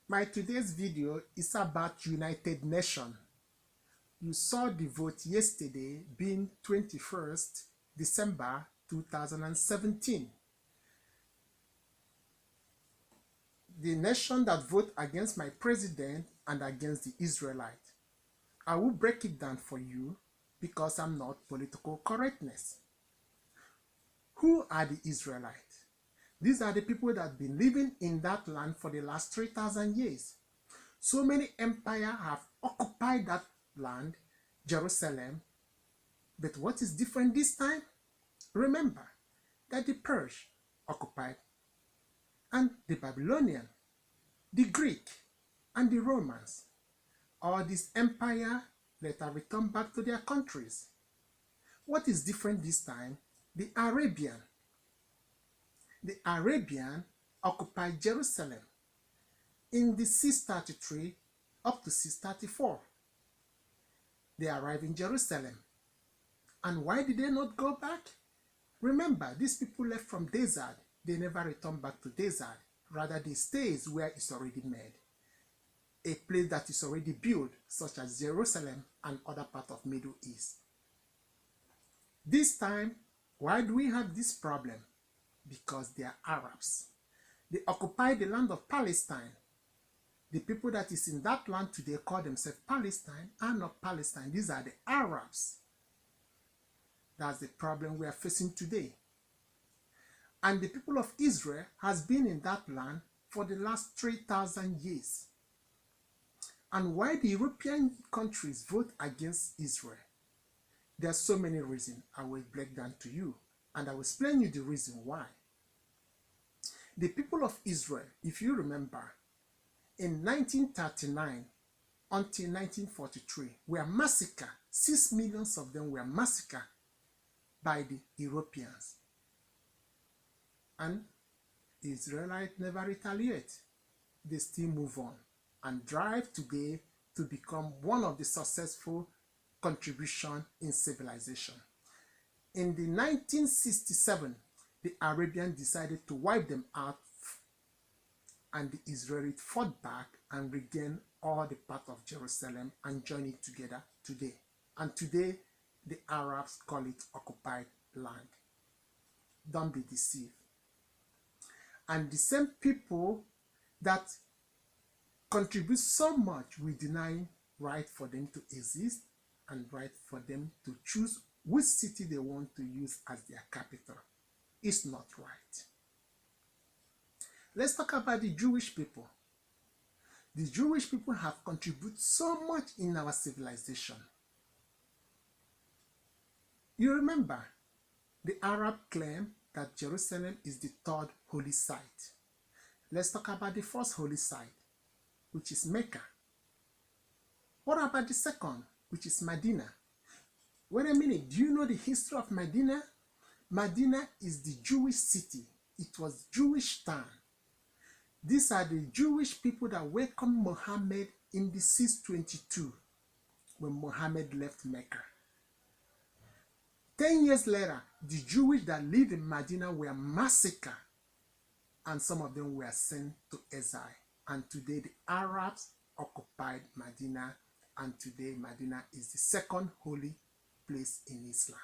My today's video is about United Nations. You saw the vote yesterday being 21st December 2017. The nation that vote against my president and against the Israelites. I will break it down for you because I'm not political correctness. Who are the Israelites? These are the people that have been living in that land for the last 3,000 years. So many empires have occupied that land, Jerusalem. But what is different this time? Remember that the Persians occupied, and the Babylonian, the Greek, and the Romans. All these empires later returned back to their countries. What is different this time? The Arabian. The Arabian occupied Jerusalem in the 633 up to 634. They arrived in Jerusalem. And why did they not go back? Remember, these people left from desert. They never returned back to desert. Rather, they stayed where it's already made. A place that is already built, such as Jerusalem and other parts of Middle East. This time, why do we have this problem? Because they are Arabs. They occupy the land of Palestine. The people that is in that land today call themselves Palestine are not Palestine. These are the Arabs. That's the problem we are facing today. And the people of Israel has been in that land for the last 3,000 years. And why the European countries vote against Israel? There are so many reasons I will break down to you, and I will explain you the reason why. The people of Israel, if you remember, in 1939 until 1943, were massacred. 6 million of them were massacred by the Europeans. And the Israelites never retaliate. They still move on and drive today to become one of the successful contributions in civilization. In the 1967, the Arabians decided to wipe them out, and the Israelis fought back and regained all the part of Jerusalem and joined it together today. And today, the Arabs call it occupied land. Don't be deceived. And the same people that contribute so much will deny right for them to exist and right for them to choose which city they want to use as their capital. It's not right. Let's talk about the Jewish people. The Jewish people have contributed so much in our civilization. You remember, the Arab claim that Jerusalem is the third holy site. Let's talk about the first holy site, which is Mecca. What about the second, which is Medina? Wait a minute, do you know the history of Medina? Medina is the Jewish city. It was Jewish town. These are the Jewish people that welcomed Muhammad in the 622 when Muhammad left Mecca. 10 years later, the Jewish that lived in Medina were massacred, and some of them were sent to exile. And today the Arabs occupied Medina, and today Medina is the second holy place in Islam,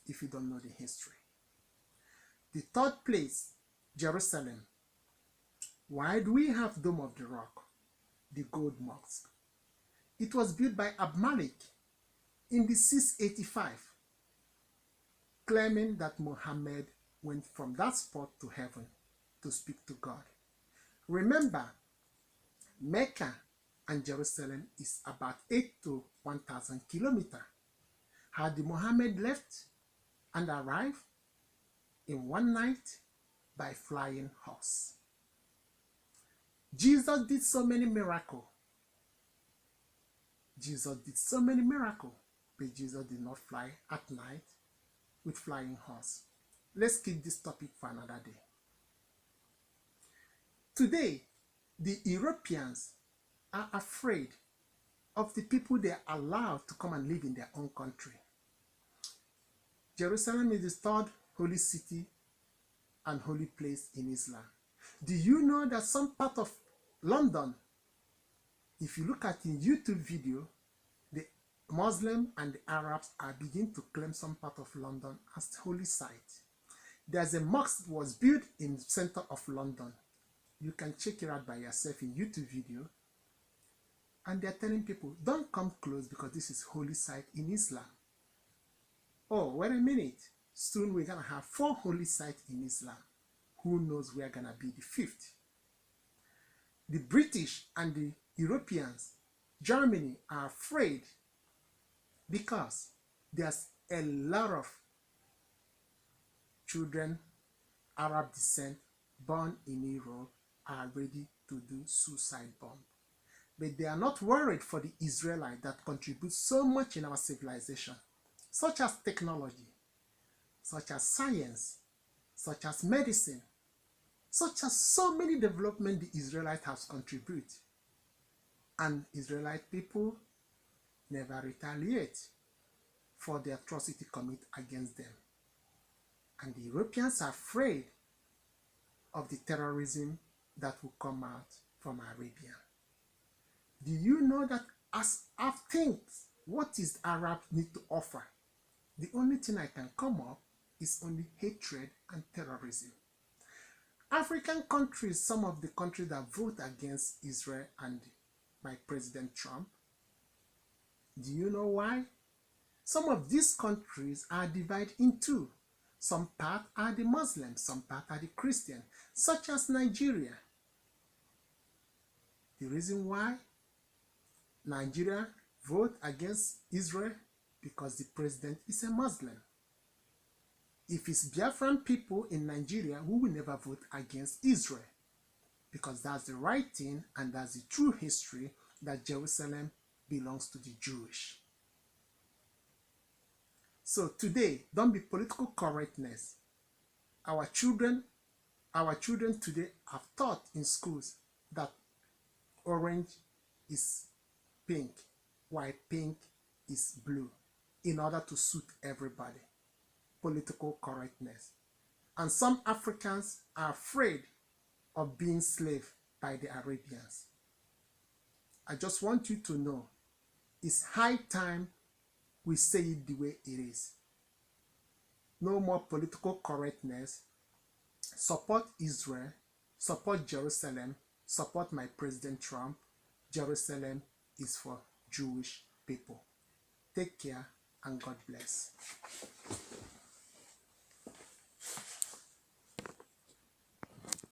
if you don't know the history. The third place, Jerusalem. Why do we have Dome of the Rock, the Gold Mosque? It was built by Abimelech in the 685, claiming that Muhammad went from that spot to heaven to speak to God. Remember, Mecca and Jerusalem is about 8 to 1,000 kilometers. Had Muhammad left and arrived in one night by flying horse. Jesus did so many miracles. Jesus did so many miracles, but Jesus did not fly at night with flying horse. Let's keep this topic for another day. Today, the Europeans are afraid of the people they are allowed to come and live in their own country. Jerusalem is the third holy city and holy place in Islam. Do you know that some part of London, if you look at in YouTube video, the Muslim and the Arabs are beginning to claim some part of London as holy site. There's a mosque that was built in the center of London. You can check it out by yourself in YouTube video. And they're telling people, don't come close because this is holy site in Islam. Oh, wait a minute. Soon we're going to have 4 holy sites in Islam. Who knows where going to be the 5th? The British and the Europeans, Germany, are afraid because there's a lot of children, Arab descent, born in Europe, are ready to do suicide bomb. But they are not worried for the Israelites that contribute so much in our civilization, such as technology, such as science, such as medicine, such as so many development the Israelites have contributed. And Israelite people never retaliate for the atrocity committed against them. And the Europeans are afraid of the terrorism that will come out from Arabia. Do you know that as I think, what is Arab need to offer? The only thing I can come up is only hatred and terrorism. African countries, some of the countries that vote against Israel and by President Trump, do you know why? Some of these countries are divided in two. Some part are the Muslims, some part are the Christians, such as Nigeria. The reason why Nigeria vote against Israel because the president is a Muslim. If it's Biafran people in Nigeria, we will never vote against Israel because that's the right thing and that's the true history that Jerusalem belongs to the Jewish. So today, don't be political correctness. Our children today are taught in schools that orange is pink, while pink is blue, in order to suit everybody. Political correctness. And some Africans are afraid of being enslaved by the Arabians. I just want you to know, it's high time we say it the way it is. No more political correctness. Support Israel, support Jerusalem, support my President Trump. Jerusalem is for Jewish people. Take care and God bless.